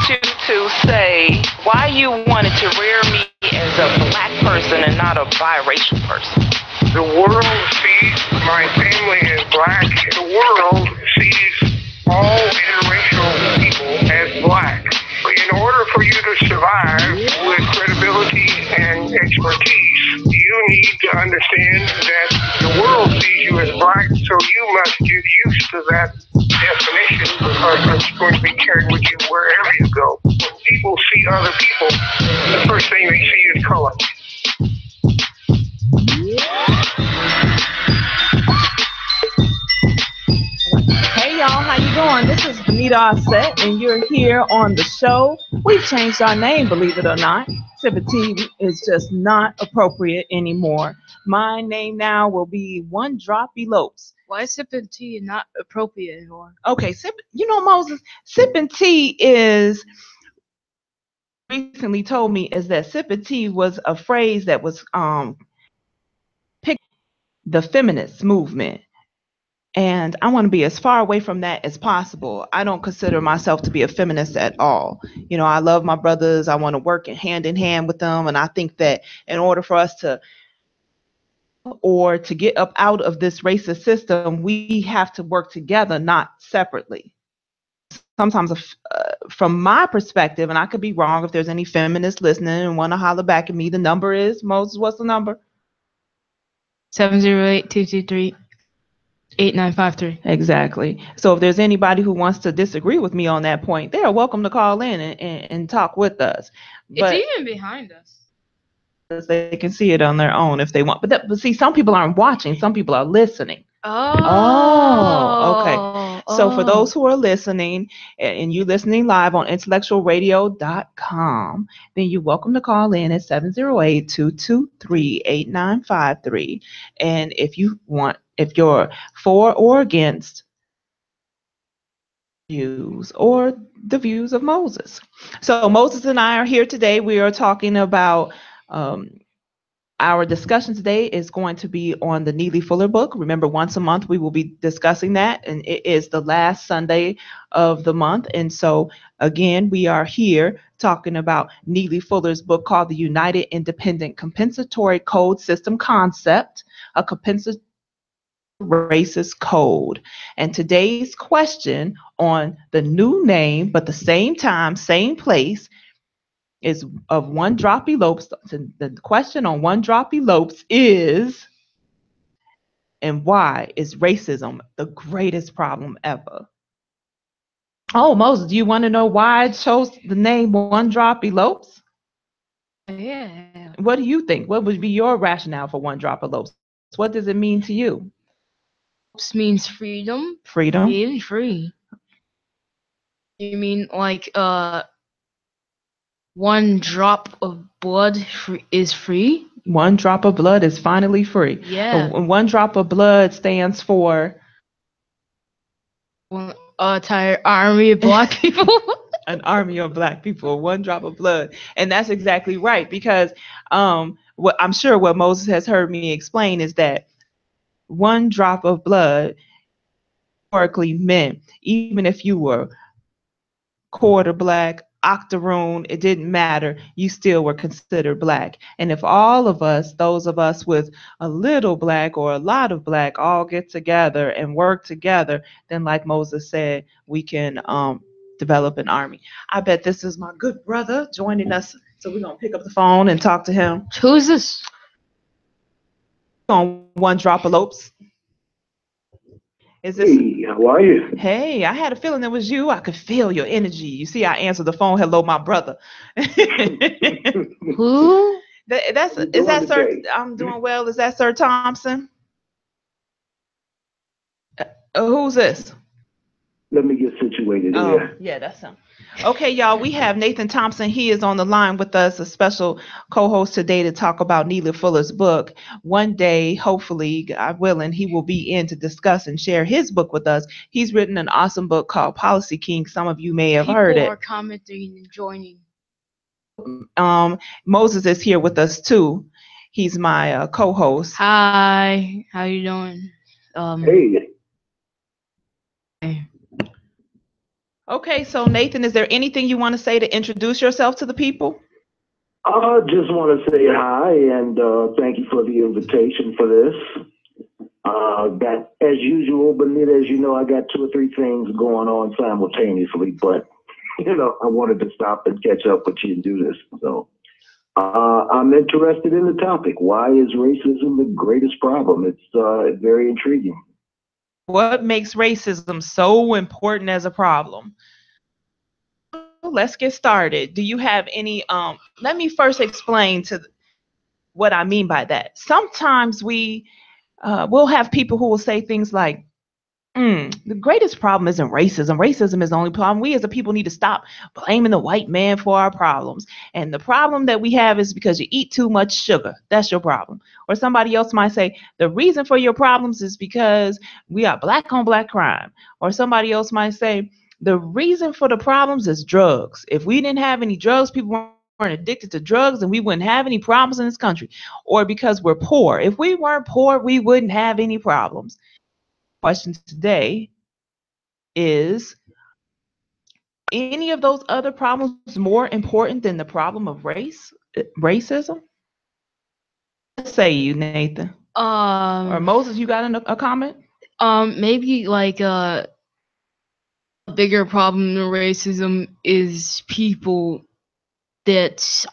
you to say why you wanted to rear me as a black person and not a biracial person. The world sees my family as black. The world sees all interracial people as black. In order for you to survive with credibility and expertise, you need to understand that the world sees you as black, so you must get used to that definition because it's going to be carried with you wherever you go. When people see other people, the first thing they see is color. Hey y'all, how you doing? This is Benita Offset, and you're here on the show. We've changed our name, believe it or not. Sippin' Tea is just not appropriate anymore. My name now will be One Drop Elopes. Why is Sippin' Tea not appropriate anymore? Okay, Moses, Sippin' Tea is recently told me is that Sippin' Tea was a phrase that was picked the feminist movement. And I want to be as far away from that as possible. I don't consider myself to be a feminist at all. You know, I love my brothers. I want to work hand in hand with them. And I think that in order for us to get up out of this racist system, we have to work together, not separately. Sometimes from my perspective, and I could be wrong if there's any feminists listening and want to holler back at me, the number is, Moses, what's the number? 708-223. 8953. Exactly. So if there's anybody who wants to disagree with me on that point, they are welcome to call in and talk with us. But it's even behind us. They can see it on their own if they want. But see, some people aren't watching. Some people are listening. Okay. So for those who are listening and you listening live on IntellectualRadio.com, then you're welcome to call in at 708-223-8953. And if you're for or against views or the views of Moses. So Moses and I are here today. We are talking about our discussion today is going to be on the Neely Fuller book. Remember, once a month we will be discussing that, and it is the last Sunday of the month. And so, again, we are here talking about Neely Fuller's book called The United Independent Compensatory Code System Concept, a compensatory racist code. And today's question on the new name, but the same time, same place, is of One Drop Elopes. The question on One Drop Elopes is, and why is racism the greatest problem ever? Oh, Moses, do you want to know why I chose the name One Drop Elopes? Yeah. What do you think? What would be your rationale for One Drop Elopes? What does it mean to you? Elopes means freedom. Freedom. Being free. You mean like one drop of blood is free? One drop of blood is finally free. Yeah. One drop of blood stands for an entire army of black people. An army of black people. One drop of blood. And that's exactly right, because what I'm sure what Moses has heard me explain is that one drop of blood historically meant, even if you were quarter black, octoroon, it didn't matter, you still were considered black. And if all of us, those of us with a little black or a lot of black, all get together and work together, then like Moses said, we can develop an army. I bet this is my good brother joining us, so we're gonna pick up the phone and talk to him. Who's this? On One Drop Elopes. Is this? Hey, how are you? Hey, I had a feeling it was you. I could feel your energy. You see, I answered the phone. Hello, my brother. Who? Is that Sir? I'm doing well. Is that Sir Thompson? Who's this? Let me get situated here. Yeah, that's him. Okay, y'all, we have Nathan Thompson. He is on the line with us, a special co-host today to talk about Neely Fuller's book. One day, hopefully, God willing, he will be in to discuss and share his book with us. He's written an awesome book called Policy King. Some of you may have heard it. People are commenting and joining. Moses is here with us too. He's my co-host. Hi, how you doing? Hey. Okay, so Nathan, is there anything you want to say to introduce yourself to the people? I just want to say hi and thank you for the invitation for this. That, as usual, Benita, as you know, I got two or three things going on simultaneously, but I wanted to stop and catch up with you and do this. So I'm interested in the topic. Why is racism the greatest problem? It's very intriguing. What makes racism so important as a problem? Let's get started. Do you have any let me first explain to what I mean by that. Sometimes we'll have people who will say things like, the greatest problem isn't racism. Racism is the only problem. We as a people need to stop blaming the white man for our problems. And the problem that we have is because you eat too much sugar. That's your problem. Or somebody else might say, the reason for your problems is because we are black on black crime. Or somebody else might say, the reason for the problems is drugs. If we didn't have any drugs, people weren't addicted to drugs, and we wouldn't have any problems in this country. Or because we're poor. If we weren't poor, we wouldn't have any problems. Question today is any of those other problems more important than the problem of racism? What say you, Nathan? Or Moses, you got a comment? Maybe like a bigger problem than racism is people that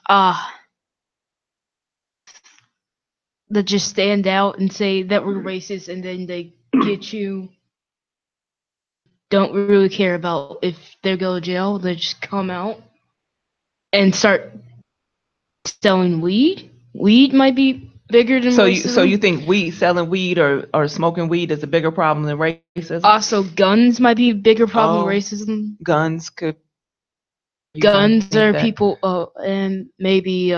that just stand out and say that we're racist, and then they get you. Don't really care about if they go to jail. They just come out and start selling weed. Weed might be bigger than racism. So you think selling weed or smoking weed is a bigger problem than racism? Also, guns might be a bigger problem than racism. Guns could. Guns are people, and maybe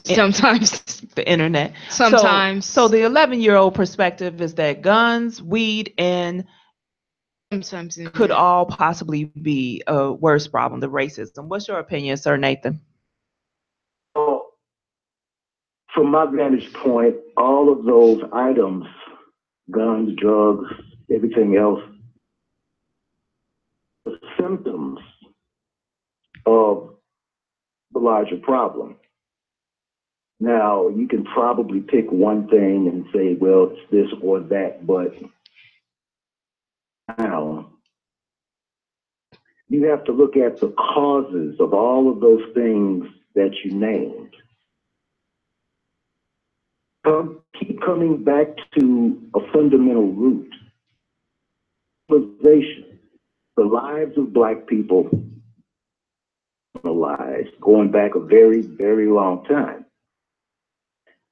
sometimes the internet. Sometimes. So the 11-year-old perspective is that guns, weed, and sometimes could all possibly be a worse problem than racism. What's your opinion, Sir Nathan? Well, from my vantage point, all of those items, guns, drugs, everything else, are symptoms of the larger problem. Now, you can probably pick one thing and say, well, it's this or that, but now you have to look at the causes of all of those things that you named. Keep coming back to a fundamental root. Civilization. The lives of Black people, going back a very, very long time.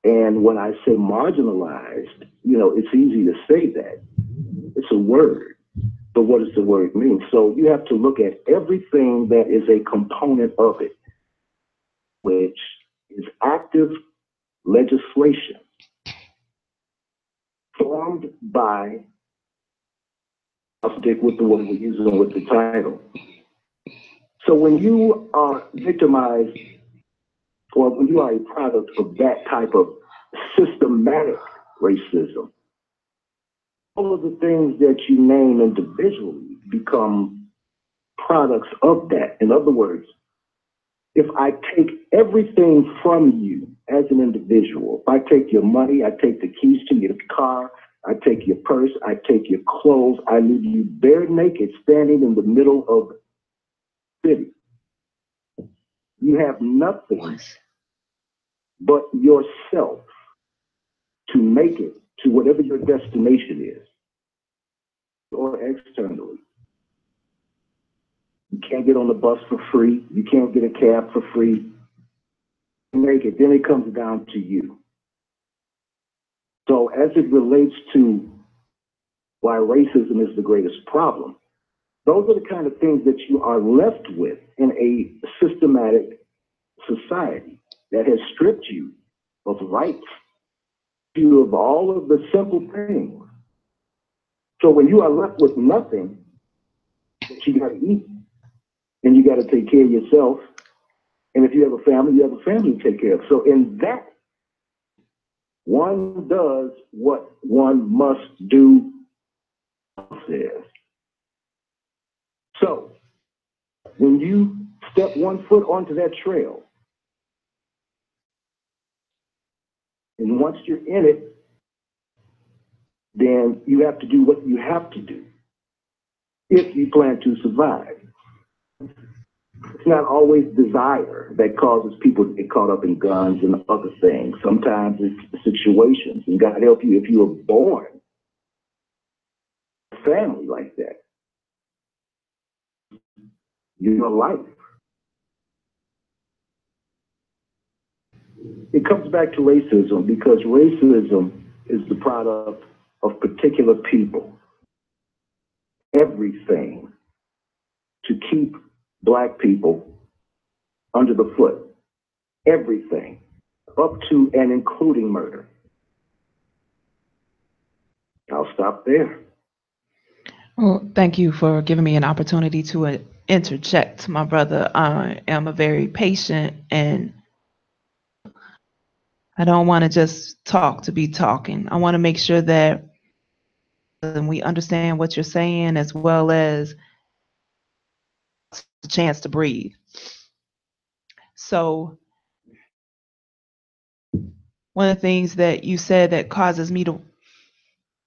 And when I say marginalized, it's easy to say that. It's a word. But what does the word mean? So you have to look at everything that is a component of it, which is active legislation formed by, I'll stick with the one we're using with the title. So when you are victimized, or when you are a product of that type of systematic racism, all of the things that you name individually become products of that. In other words, if I take everything from you as an individual, if I take your money, I take the keys to your car, I take your purse, I take your clothes, I leave you bare naked standing in the middle of the city. You have nothing but yourself to make it to whatever your destination is, or externally. You can't get on the bus for free. You can't get a cab for free. You make it. Then it comes down to you. So as it relates to why racism is the greatest problem, those are the kind of things that you are left with in a systematic society that has stripped you of rights, you of all of the simple things. So when you are left with nothing, you got to eat, and you got to take care of yourself. And if you have a family, you have a family to take care of. So in that One does what one must do, says. So, when you step one foot onto that trail, and once you're in it, then you have to do what you have to do if you plan to survive. It's not always desire that causes people to get caught up in guns and other things. Sometimes it's situations, and God help you if you were born in a family like that. Your life. It comes back to racism because racism is the product of particular people. Everything to keep Black people under the foot. Everything, up to and including murder. I'll stop there. Well, thank you for giving me an opportunity to interject, my brother. I am a very patient, and I don't want to just talk to be talking. I want to make sure that we understand what you're saying, as well as the chance to breathe. So one of the things that you said that causes me to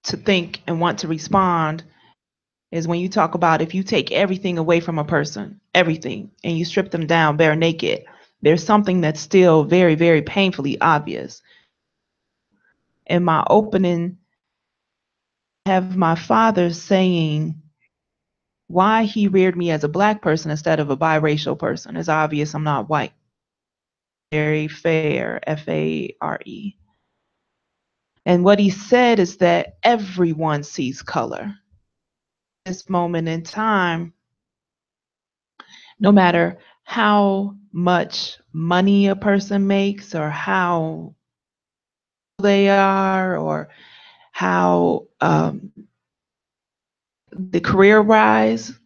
think and want to respond is when you talk about if you take everything away from a person, everything, and you strip them down bare naked, there's something that's still very, very painfully obvious. In my opening, I have my father saying why he reared me as a Black person instead of a biracial person. It's obvious I'm not white. Very fair, F-A-R-E. And what he said is that everyone sees color. This moment in time, no matter how much money a person makes or how they are or how the career rise,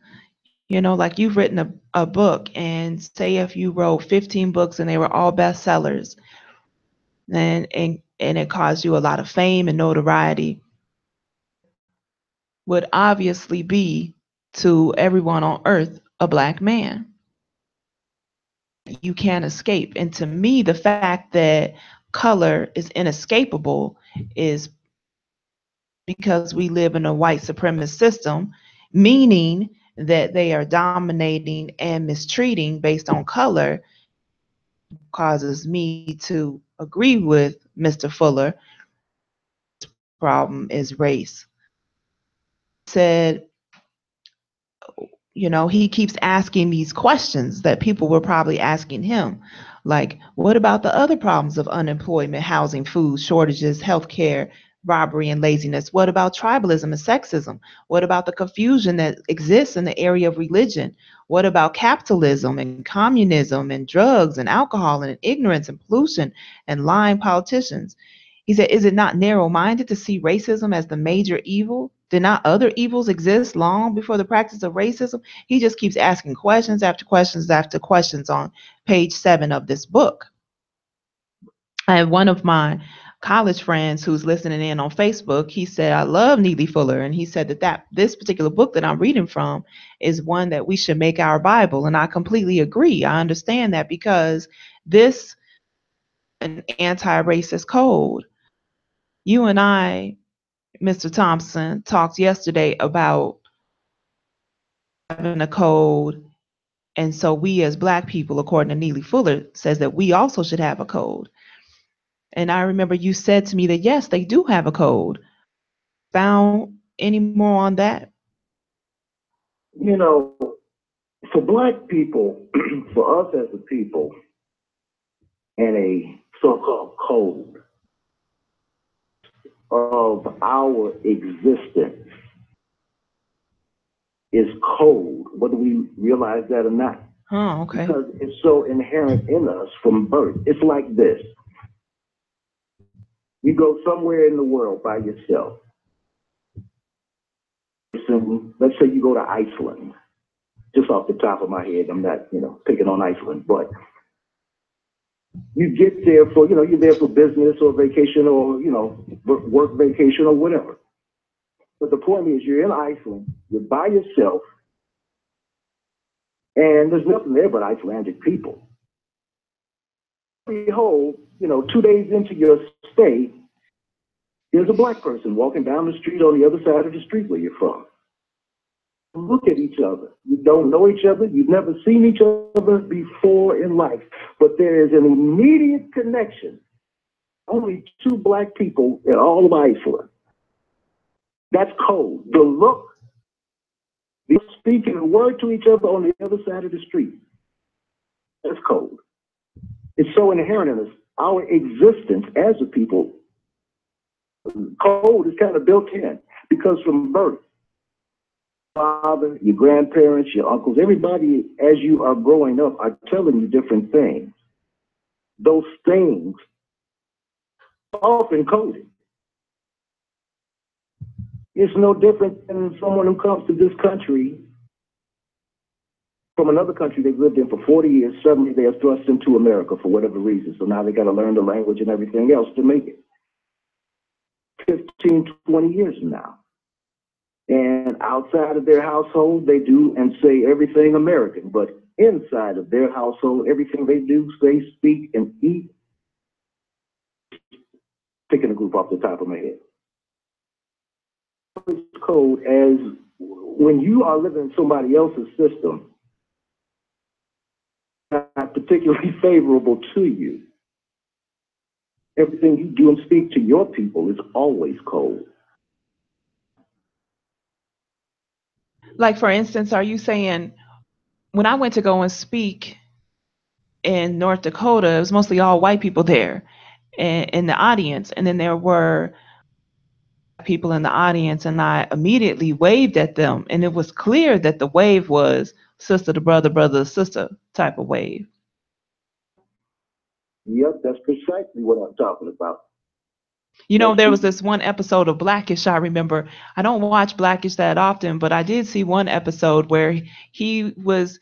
like you've written a book, and say if you wrote 15 books and they were all bestsellers, and it caused you a lot of fame and notoriety, would obviously be to everyone on earth a Black man. You can't escape. And to me, the fact that color is inescapable is because we live in a white supremacist system, meaning that they are dominating and mistreating based on color, causes me to agree with Mr. Fuller. The problem is race. Said, he keeps asking these questions that people were probably asking him. Like, what about the other problems of unemployment, housing, food shortages, healthcare, robbery, and laziness? What about tribalism and sexism? What about the confusion that exists in the area of religion? What about capitalism and communism and drugs and alcohol and ignorance and pollution and lying politicians? He said, is it not narrow-minded to see racism as the major evil? Did not other evils exist long before the practice of racism? He just keeps asking questions after questions after questions on page 7 of this book. I have one of my college friends who's listening in on Facebook. He said, I love Neely Fuller. And he said that this particular book that I'm reading from is one that we should make our Bible. And I completely agree. I understand that because this is an anti-racist code. You and I, Mr. Thompson, talked yesterday about having a code. And so we as Black people, according to Neely Fuller, says that we also should have a code. And I remember you said to me that, yes, they do have a code. Found any more on that? For Black people, for us as a people, and a so-called code of our existence is code, whether we realize that or not. Oh, okay. Because it's so inherent in us from birth. It's like this. You go somewhere in the world by yourself. Let's say you go to Iceland. Just off the top of my head, I'm not, picking on Iceland, but You get there for, you're there for business or vacation or, work vacation or whatever. But the point is, you're in Iceland, you're by yourself, and there's nothing there but Icelandic people. Behold, 2 days into your stay, there's a black person walking down the street on the other side of the street where you're from. Look at each other. You don't know each other. You've never seen each other before in life. But there is an immediate connection. Only two black people in all of Iceland. That's cold. The look, they're speaking a word to each other on the other side of the street. That's cold. It's so inherent in us. Our existence as a people, cold is kind of built in because from birth, father, your grandparents, your uncles, everybody as you are growing up are telling you different things. Those things are often coded. It's no different than someone who comes to this country from another country they've lived in for 40 years. Suddenly they are thrust into America for whatever reason. So now they got to learn the language and everything else to make it. 15, 20 years from now. And outside of their household, they do and say everything American. But inside of their household, everything they do, say, speak, and eat, picking a group off the top of my head. It's code as when you are living in somebody else's system, not particularly favorable to you. Everything you do and speak to your people is always cold. Like, for instance, are you saying when I went to go and speak in North Dakota, it was mostly all white people there in the audience, and then there were people in the audience, and I immediately waved at them, and it was clear that the wave was sister to brother, brother to sister type of wave. Yep, that's precisely what I'm talking about. There was this one episode of Blackish, I remember. I don't watch Blackish that often, but I did see one episode where he was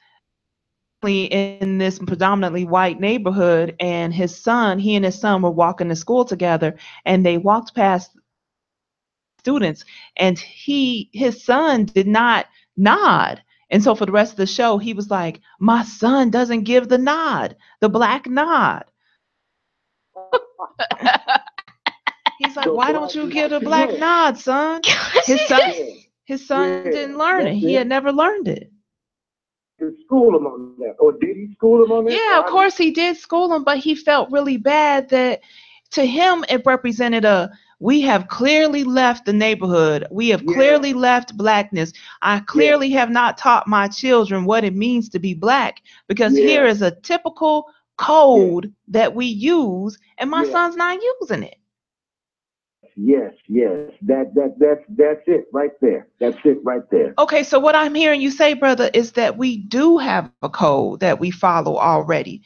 in this predominantly white neighborhood, and he and his son were walking to school together, and they walked past students, and his son did not nod. And so for the rest of the show, he was like, my son doesn't give the nod, the black nod. He's like, why don't you give the black nod, son? His son didn't learn it. He had never learned it. School him on that. Or did he school him on that? Yeah, of course he did school him, but he felt really bad that to him it represented we have clearly left the neighborhood. We have clearly left blackness. I clearly have not taught my children what it means to be black, because here is a typical code that we use, and my son's not using it. Yes. That's it right there. That's it right there. Okay, so what I'm hearing you say, brother, is that we do have a code that we follow already.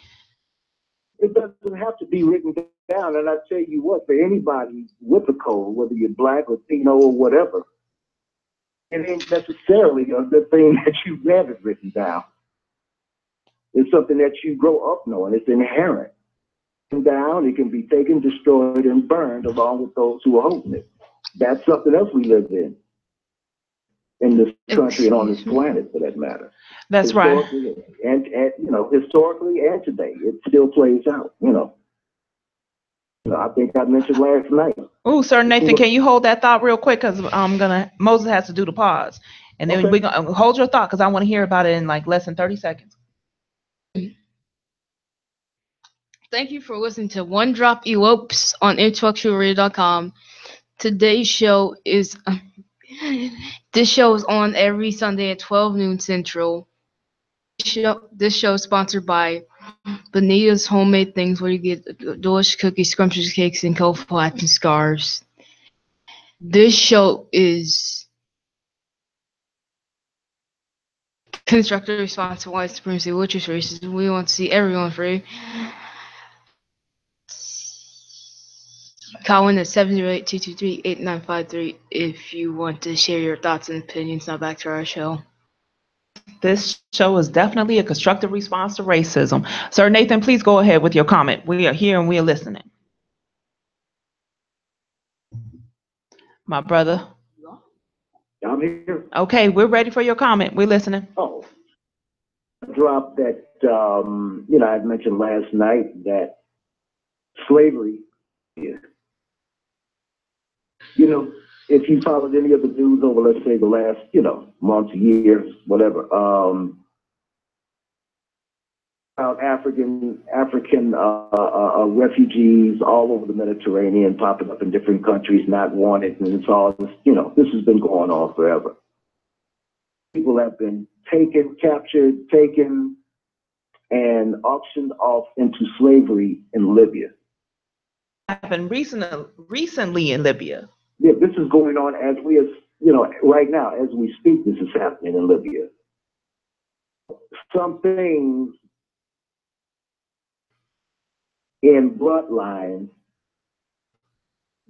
It doesn't have to be written down, and I tell you what, for anybody with a code, whether you're black, Latino, or whatever, it ain't necessarily a good thing that you have it written down. It's something that you grow up knowing. It's inherent. Down, it can be taken, destroyed, and burned along with those who are holding it. That's something else we live in this country and on this planet, for that matter. That's right. And historically and today, it still plays out. I think I mentioned last night. Oh, Sir Nathan, can you hold that thought real quick? Because Moses has to do the pause, and then we're gonna hold your thought because I want to hear about it in like less than 30 seconds. Thank you for listening to One Drop Elopes on IntellectualRadio.com. Today's show is this show is on every Sunday at 12 noon Central. This show is sponsored by Bonita's Homemade Things, where you get delicious cookies, scrumptious cakes, and cold flats and scarves. This show is constructed response to white supremacy, which is racist. We want to see everyone free. Call in at 708-223-8953 if you want to share your thoughts and opinions. Now back to our show. This show is definitely a constructive response to racism. Sir Nathan, please go ahead with your comment. We are here and we are listening. My brother. I'm here. Okay, we're ready for your comment. We're listening. Oh, drop that, I mentioned last night that slavery is, if you followed any of the news over, let's say, the last, months, years, whatever, about African refugees all over the Mediterranean popping up in different countries, not wanted, and it's all this, this has been going on forever. People have been captured, taken, and auctioned off into slavery in Libya. Happened recently in Libya. Yeah, this is going on right now, as we speak, this is happening in Libya. Some things in bloodlines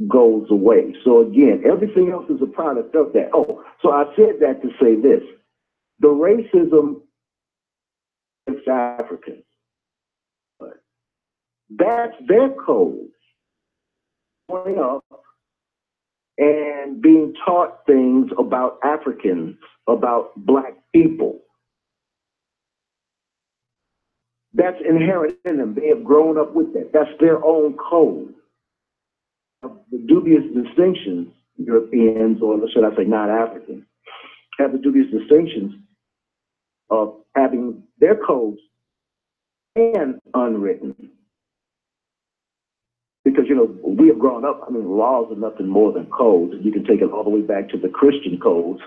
goes away. So again, everything else is a product of that. Oh, so I said that to say this. The racism against Africans, that's their code. Growing up and being taught things about Africans, about Black people. That's inherent in them. They have grown up with that. That's their own code. The dubious distinctions, Europeans, or should I say non-Africans, have the dubious distinctions of having their codes and unwritten. Because, we have grown up, laws are nothing more than codes. You can take it all the way back to the Christian codes,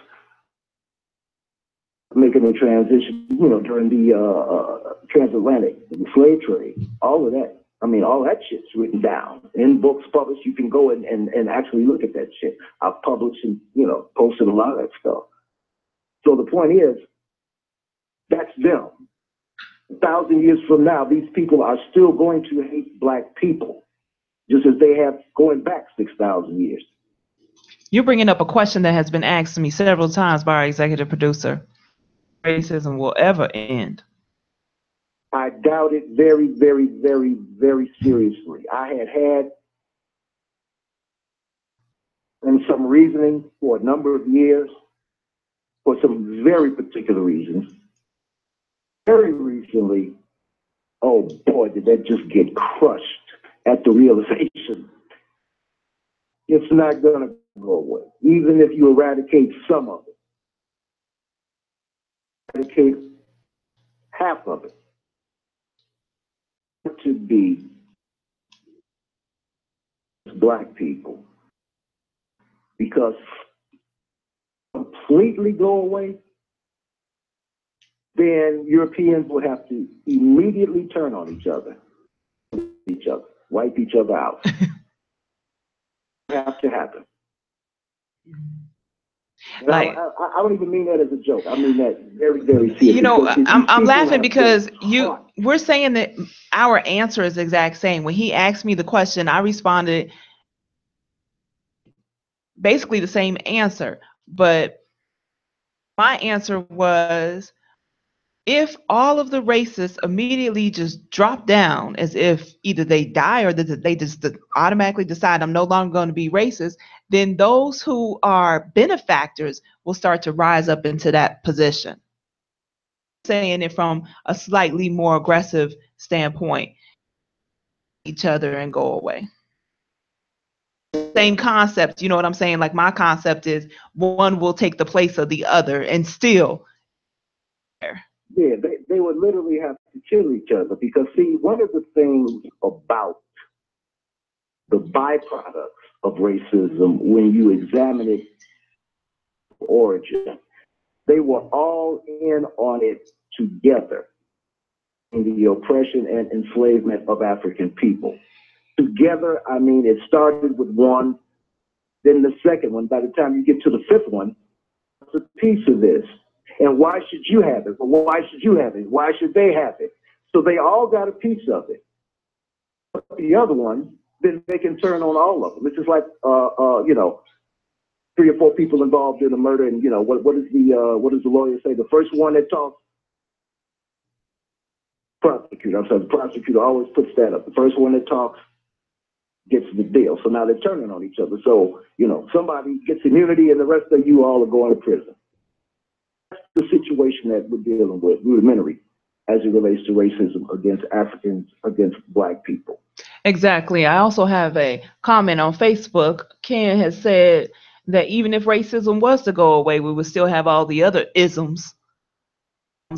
making the transition, during the transatlantic, the slave trade, all of that. All that shit's written down in books published. You can go and actually look at that shit. I've published and, posted a lot of that stuff. So the point is, that's them. 1,000 years from now, these people are still going to hate Black people, just as they have going back 6,000 years. You're bringing up a question that has been asked to me several times by our executive producer. Racism will ever end? I doubt it very, very, very, very seriously. I had in some reasoning for a number of years for some very particular reasons. Very recently, oh boy, did that just get crushed at the realization. It's not going to go away, even if you eradicate some of it. Eradicate half of it. To be Black people, because completely go away, then Europeans would have to immediately turn on each other, wipe each other out. Have to happen. Like, I don't even mean that as a joke. I mean that very, very seriously. I'm laughing because we're saying that our answer is the exact same. When he asked me the question, I responded basically the same answer. But my answer was, if all of the racists immediately just drop down as if either they die or that they just automatically decide I'm no longer going to be racist, then those who are benefactors will start to rise up into that position. Saying it from a slightly more aggressive standpoint, each other and go away. Same concept, you know what I'm saying? Like, my concept is one will take the place of the other and still. Yeah, they would literally have to kill each other, because see, one of the things about the byproducts of racism, when you examine its origin, they were all in on it together in the oppression and enslavement of African people. Together, it started with one, then the second one. By the time you get to the fifth one, it's a piece of this. And why should you have it? Well, why should you have it? Why should they have it? So they all got a piece of it. The other one, then they can turn on all of them. It's just like, 3 or 4 people involved in a murder, and what does the lawyer say? The first one that talks, prosecutor. I'm sorry, the prosecutor always puts that up. The first one that talks gets the deal. So now they're turning on each other. So somebody gets immunity, and the rest of you all are going to prison. That's the situation that we're dealing with, rudimentary, as it relates to racism against Africans, against Black people. Exactly. I also have a comment on Facebook. Ken has said that even if racism was to go away, we would still have all the other isms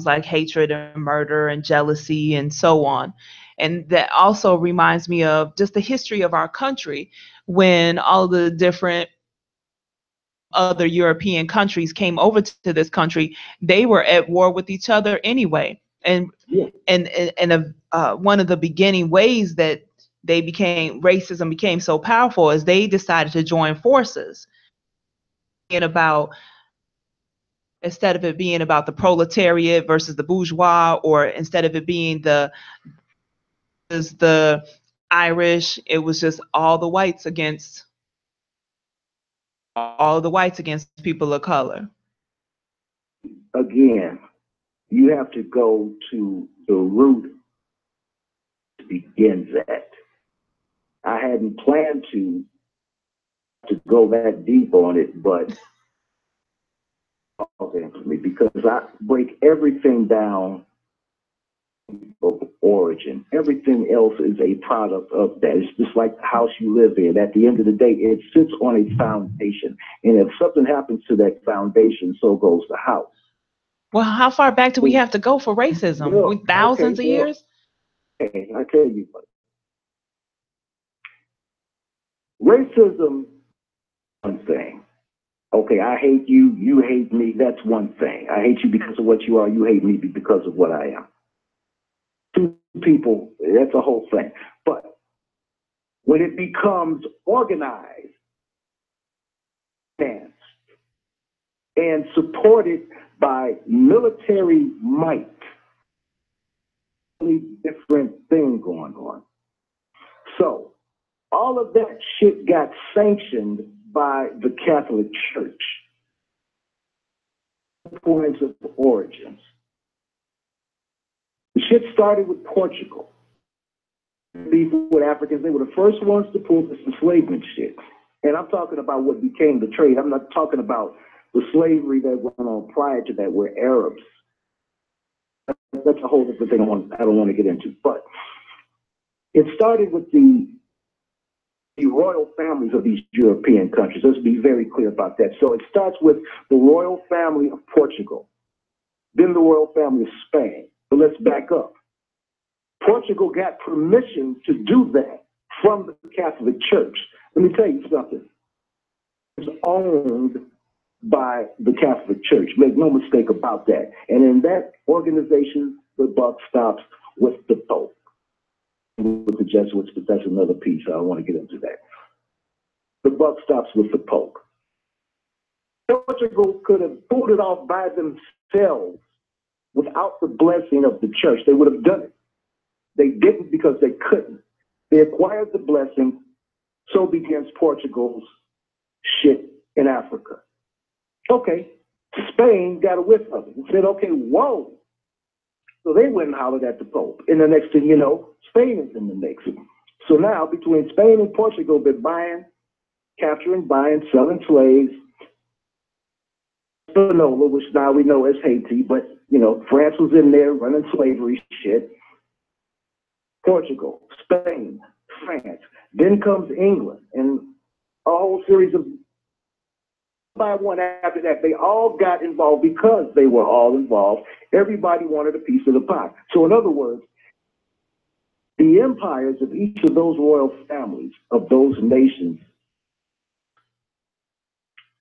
like hatred and murder and jealousy and so on. And that also reminds me of just the history of our country, when all the different other European countries came over to this country. They were at war with each other anyway. And one of the beginning ways that racism became so powerful is they decided to join forces. Instead of it being about the proletariat versus the bourgeois, or instead of it being the Irish, it was just all the whites against people of color. Again, you have to go to the root it begins at. I hadn't planned to go that deep on it, but for me, because I break everything down of origin. Everything else is a product of that. It's just like the house you live in. At the end of the day, it sits on a foundation. And if something happens to that foundation, so goes the house. Well, how far back do we have to go for racism? Well, Thousands of years? Okay, I tell you what. Racism, one thing. Okay, I hate you, you hate me, that's one thing. I hate you because of what you are, you hate me because of what I am. 2 people, that's a whole thing. But when it becomes organized, and supported by military might, really different thing going on. So all of that shit got sanctioned by the Catholic Church. Points of origins. The shit started with Portugal. With Africans, they were the first ones to pull this enslavement shit. And I'm talking about what became the trade. I'm not talking about the slavery that went on prior to that, where Arabs. That's a whole different thing I don't want to get into. But it started with the royal families of these European countries. Let's be very clear about that. So it starts with the royal family of Portugal, then the royal family of Spain. But let's back up. Portugal got permission to do that from the Catholic Church. Let me tell you something. It's owned by the Catholic Church. Make no mistake about that. And in that organization, the buck stops with the Pope. With the Jesuits, but that's another piece. I don't want to get into that. The buck stops with the Pope. Portugal could have pulled it off by themselves without the blessing of the church. They would have done it. They didn't because they couldn't. They acquired the blessing. So begins Portugal's shit in Africa. Okay, Spain got a whiff of it and said, okay, whoa. So they went and hollered at the Pope. And the next thing you know, Spain is in the mix. So now between Spain and Portugal, they're capturing, buying, selling slaves. Spinola, which now we know as Haiti, but France was in there running slavery shit. Portugal, Spain, France. Then comes England and a whole series of by one after that. They all got involved because they were all involved. Everybody wanted a piece of the pie. So in other words, the empires of each of those royal families of those nations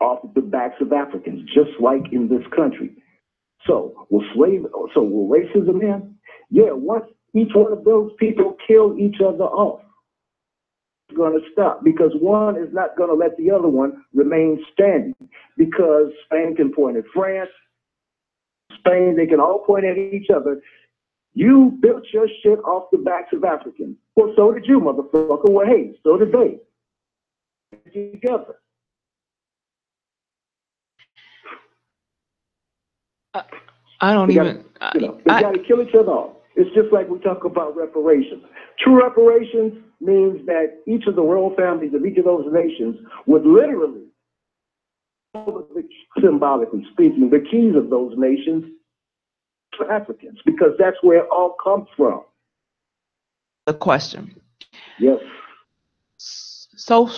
off the backs of Africans, just like in this country. So will racism end? Yeah, once each one of those people kill each other off, it's going to stop, because one is not going to let the other one remain standing, because Spain can point at France, Spain, they can all point at each other. You built your shit off the backs of Africans. Well, so did you, motherfucker. Well, hey, so did they. Together. I don't They even. got to kill each other off. It's just like we talk about reparations. True reparations means that each of the royal families of each of those nations would literally, symbolically speaking, the keys of those nations for Africans, because that's where it all comes from. The question. Yes. So,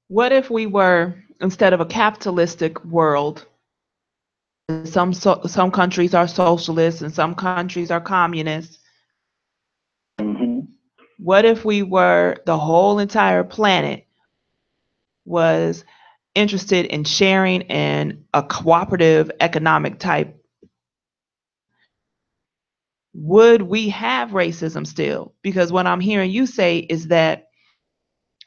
what if we were, instead of a capitalistic world, some countries are socialist and some countries are communist? Mm-hmm. What if we were, the whole entire planet was interested in sharing in a cooperative economic type? Would we have racism still? Because what I'm hearing you say is that,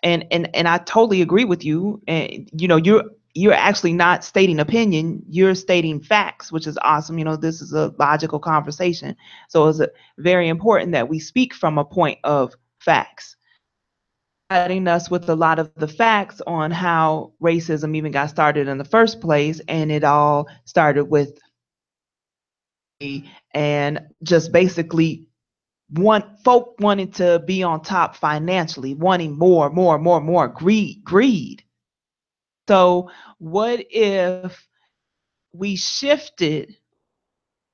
and I totally agree with you. And you're actually not stating opinion, you're stating facts, which is awesome. This is a logical conversation. So it's very important that we speak from a point of facts. Providing us with a lot of the facts on how racism even got started in the first place, and it all started with and just basically folk wanting to be on top financially, wanting more greed. So what if we shifted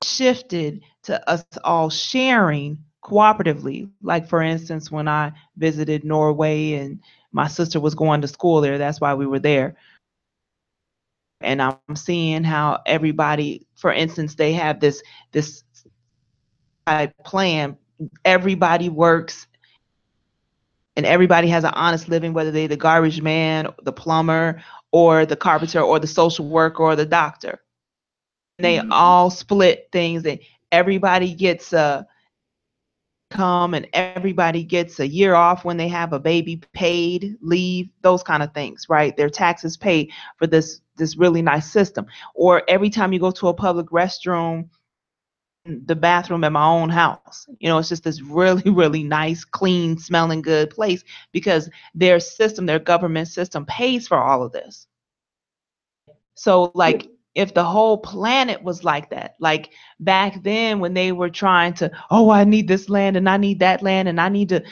to us all sharing cooperatively? Like, for instance, when I visited Norway and my sister was going to school there, that's why we were there. And I'm seeing how everybody, for instance, they have this type plan. Everybody works and everybody has an honest living, whether they're the garbage man, the plumber, or the carpenter, or the social worker, or the doctor. And they all split things, and everybody gets a come, and everybody gets a year off when they have a baby, paid leave, those kind of things, right? Their taxes paid for this really nice system. Or every time you go to a public restroom, the bathroom at my own house, it's just this really, really nice, clean, smelling good place, because their government system pays for all of this. So like, if the whole planet was like that, like back then when they were trying to, I need this land and I need that land and I need to,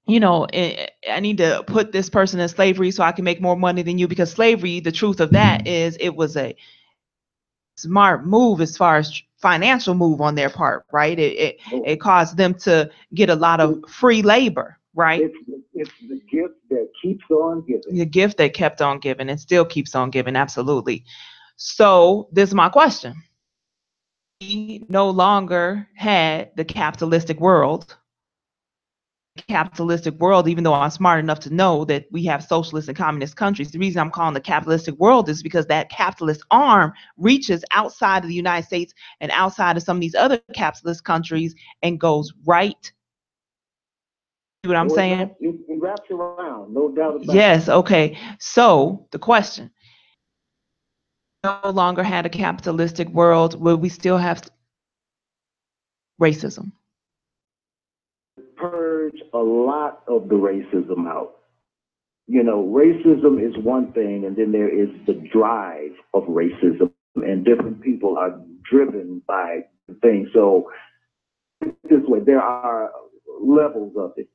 I need to put this person in slavery so I can make more money than you, because slavery, the truth of that is, it was a smart move as far as financial move on their part, right? It caused them to get a lot of free labor, right? It's the gift that keeps on giving. The gift that kept on giving and still keeps on giving, absolutely. So this is my question. We no longer had the capitalistic world. Even though I'm smart enough to know that we have socialist and communist countries, the reason I'm calling the capitalistic world is because that capitalist arm reaches outside of the United States and outside of some of these other capitalist countries and goes right. See what I'm saying? It wraps around, no doubt about it. Yes, okay. So the question, no longer had a capitalistic world, will we still have racism? Purge a lot of the racism out. Racism is one thing, and then there is the drive of racism, and different people are driven by things. So this way, there are levels of it.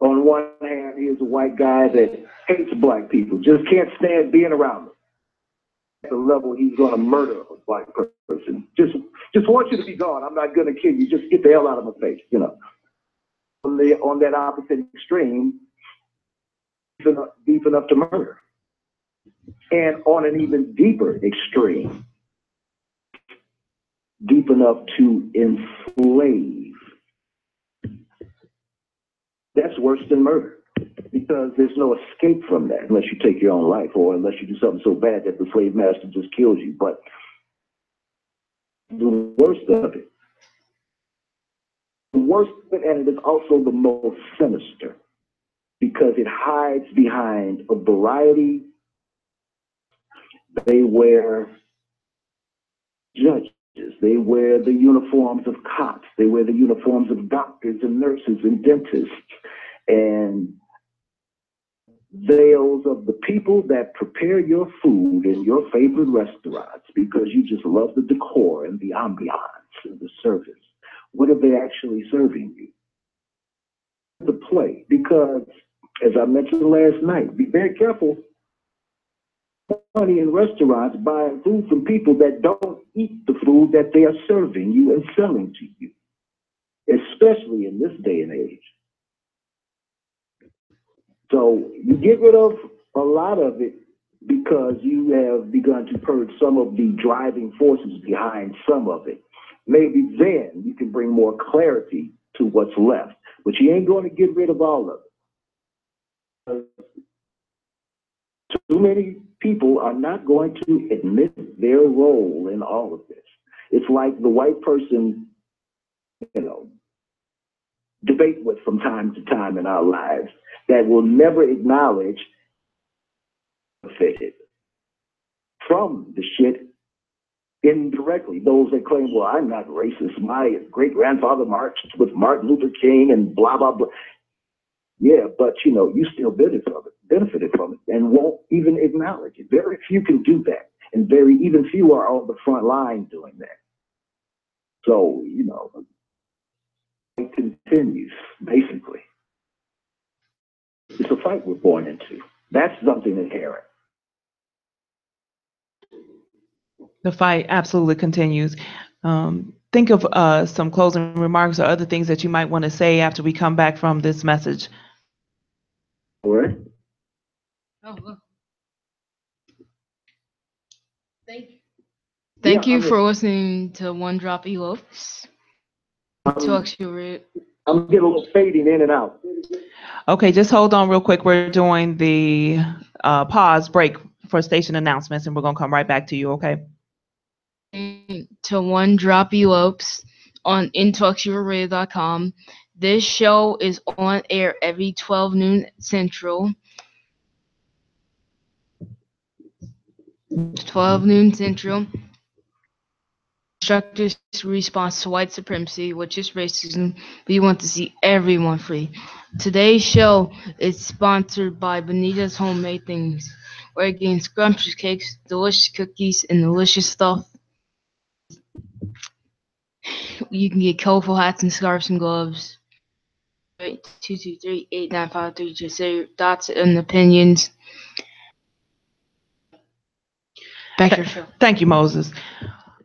On one hand, here's a white guy that hates black people, just can't stand being around them. At the level he's going to murder a black person. Just want you to be gone. I'm not going to kill you. Just get the hell out of my face. On that opposite extreme, deep enough to murder. And on an even deeper extreme, deep enough to enslave. That's worse than murder, because there's no escape from that unless you take your own life, or unless you do something so bad that the slave master just kills you. But the worst of it, and it is also the most sinister, because it hides behind a variety. They wear judges. They wear the uniforms of cops. They wear the uniforms of doctors and nurses and dentists. And those of the people that prepare your food in your favorite restaurants because you just love the decor and the ambiance and the service. What are they actually serving you? The play, because as I mentioned last night, be very careful. Money in restaurants buying food from people that don't eat the food that they are serving you and selling to you, especially in this day and age. So you get rid of a lot of it because you have begun to purge some of the driving forces behind some of it. Maybe then you can bring more clarity to what's left, but you ain't going to get rid of all of it. Too many people are not going to admit their role in all of this. It's like the white person, debate with from time to time in our lives that will never acknowledge benefited from the shit indirectly. Those that claim, well, I'm not racist. My great-grandfather marched with Martin Luther King and blah, blah, blah. Yeah, but, you still benefited from it and won't even acknowledge it. Very few can do that, and even few are on the front line doing that. So, it continues, basically. It's a fight we're born into. That's something inherent. The fight absolutely continues. Think of some closing remarks or other things that you might want to say after we come back from this message. All right. Oh, well. Thank you for listening to One Drop Elopes. I'm getting a little fading in and out. Okay, just hold on real quick. We're doing the pause break for station announcements, and we're going to come right back to you, okay? To One Drop Elopes on IntellectualRadio.com. This show is on air every 12 noon Central. 12 noon Central. Constructive response to white supremacy, which is racism. We want to see everyone free. Today's show is sponsored by Bonita's Homemade Things, where you get scrumptious cakes, delicious cookies, and delicious stuff. You can get colorful hats and scarves and gloves. 223-8953 to say your thoughts and opinions. Back to your show. Thank you, Moses.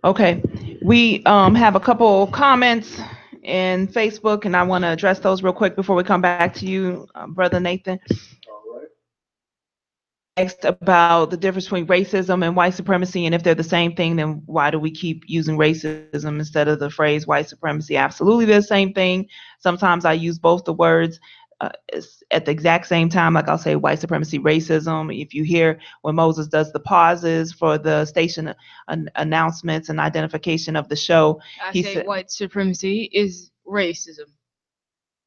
Okay, we have a couple comments in Facebook, and I want to address those real quick before we come back to you, Brother Nathan. All right. Asked about the difference between racism and white supremacy, and if they're the same thing, then why do we keep using racism instead of the phrase white supremacy? Absolutely, they're the same thing. Sometimes I use both the words at the exact same time, like I'll say white supremacy, racism. If you hear when Moses does the pauses for the station announcements and identification of the show, he say white supremacy is racism.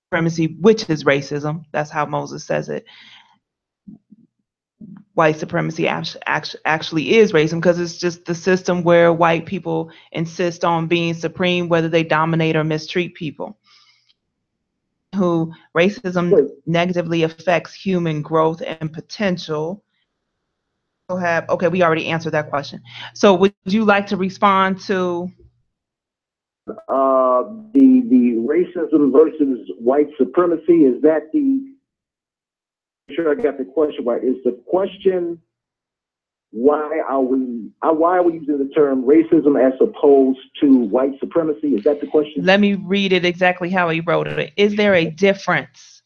Supremacy, which is racism. That's how Moses says it. White supremacy actually is racism because it's just the system where white people insist on being supreme, whether they dominate or mistreat people. Who racism negatively affects human growth and potential. Okay, we already answered that question. So would you like to respond to the racism versus white supremacy? Is that I'm sure I got the question right. Is the question why are we using the term racism as opposed to white supremacy? Is that the question? Let me read it exactly how he wrote it. Is there a difference?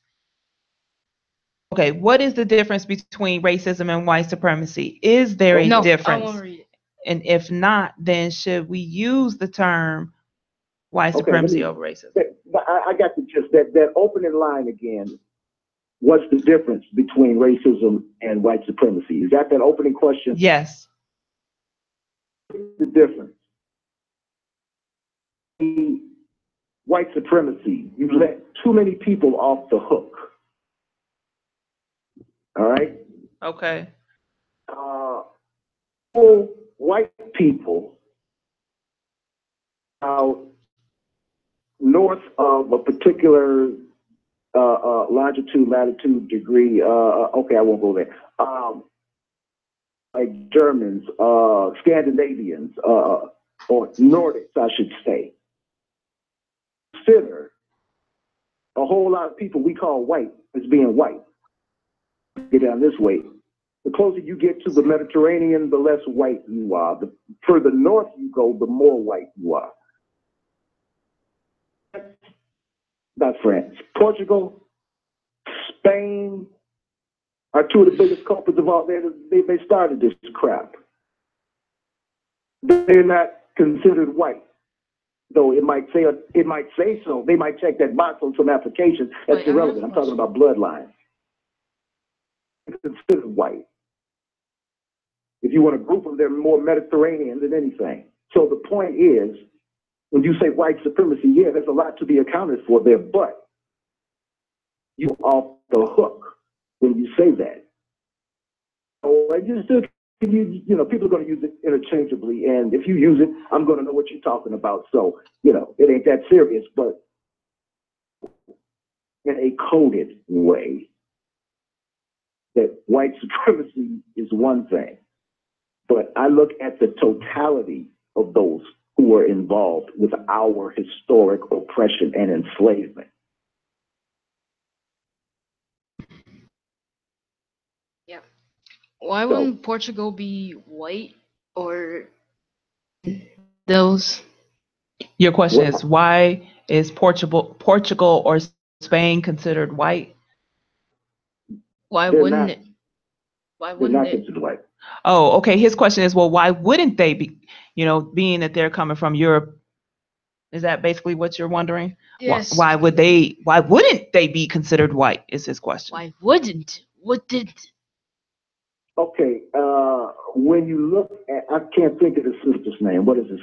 Okay, what is the difference between racism and white supremacy? Is there a difference? I won't read it. And if not, then should we use the term white supremacy over racism? I got the gist. That opening line again. What's the difference between racism and white supremacy? Is that opening question? Yes. The difference. The white supremacy, you let too many people off the hook. All right? Okay. White people out north of a particular longitude, latitude, degree. Okay, I won't go there. Like Germans, Scandinavians, or Nordics, I should say. Consider a whole lot of people we call white as being white. Get down this way. The closer you get to the Mediterranean, the less white you are. The further north you go, the more white you are. Not France. Portugal, Spain are two of the biggest culprits of all. They started this crap. They're not considered white, though it might say so. They might check that box on some applications. That's irrelevant. I'm talking about bloodline. They're considered white. If you want to group them, they're more Mediterranean than anything. So the point is, when you say white supremacy, yeah, there's a lot to be accounted for there, but you're off the hook when you say that. So I just still, people are going to use it interchangeably, and if you use it, I'm going to know what you're talking about. So, it ain't that serious, but in a coded way, that white supremacy is one thing, but I look at the totality of those who were involved with our historic oppression and enslavement. Yeah. Why wouldn't Portugal be white or those? Your question is, why is Portugal or Spain considered white? Why wouldn't it? Why They're wouldn't not it? considered white. Oh, okay. His question is, well, why wouldn't they be? Being that they're coming from Europe, is that basically what you're wondering? Yes. Why wouldn't they be considered white? Is his question. Why wouldn't? Okay. When you look at, I can't think of the sister's name. What is this?